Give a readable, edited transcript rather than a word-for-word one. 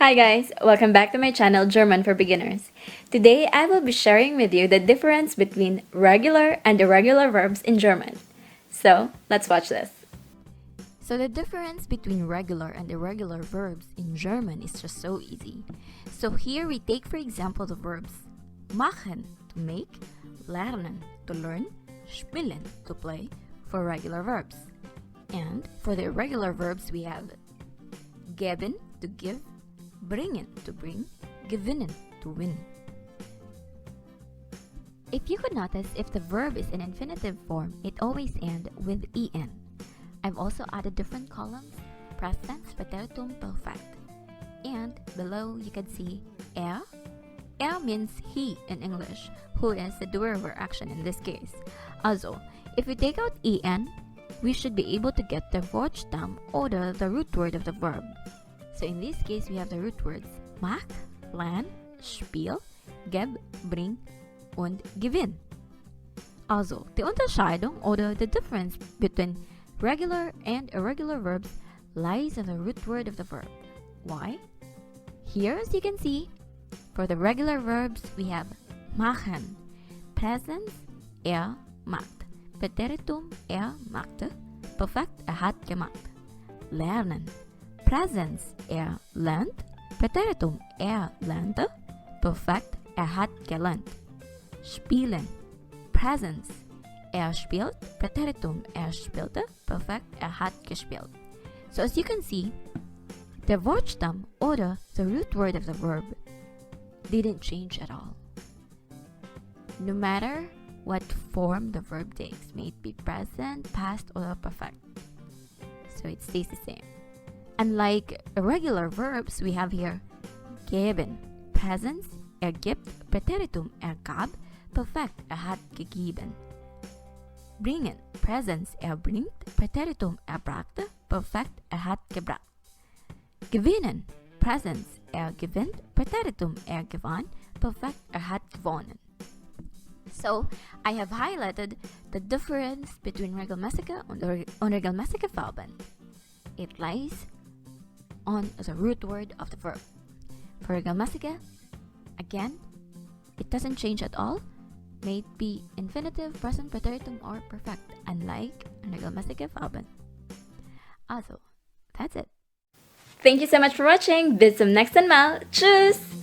Hi guys, welcome back to my channel German for Beginners. Today I will be sharing with you the difference between regular and irregular verbs in German. So, let's watch this. So the difference between regular and irregular verbs in German is just so easy. So here we take for example the verbs machen to make, lernen to learn, spielen to play for regular verbs. And for the irregular verbs we have geben to give, bringen to bring, gewinnen to win. If you could notice, if the verb is in infinitive form, it always ends with en. I've also added different columns, past tense, preteritum, perfect. And below you can see er. Er means he in English, who is the doer of our action in this case. Also, if we take out en, we should be able to get the Wortstamm or the root word of the verb. So in this case, we have the root words mach, lern, spiel, geb, bring und gewinn. Also, die Unterscheidung oder the difference between regular and irregular verbs lies in the root word of the verb. Why? Here, as you can see, for the regular verbs, we have machen, presens, macht, preteritum, machte, perfekt, hat gemacht, lernen, presens, lernt, preteritum, lernte, perfekt, hat gelernt, spielen, presens, spielt, preteritum, spielte, perfekt, hat gespielt. So as you can see, the Wortstamm oder the root word of the verb didn't change at all. No matter what form the verb takes, may it be present, past, or perfect. So it stays the same. Unlike irregular verbs, we have here geben, presens, gibt, preteritum, gab, perfekt, hat gegeben. Bringen, presens, bringt, preteritum, brachte, perfekt, hat gebracht. Gewinnen, presens, gewinnt, preteritum, gewann, perfekt, hat gewonnen. So, I have highlighted the difference between regelmäßige und unregelmäßige Verben. It lies on the root word of the verb. For regelmäßige, again, it doesn't change at all. May it be infinitive, present, preteritum, or perfect, unlike unregelmäßige Verben. Also, that's it. Thank you so much for watching. Bis zum nächsten Mal. Tschüss!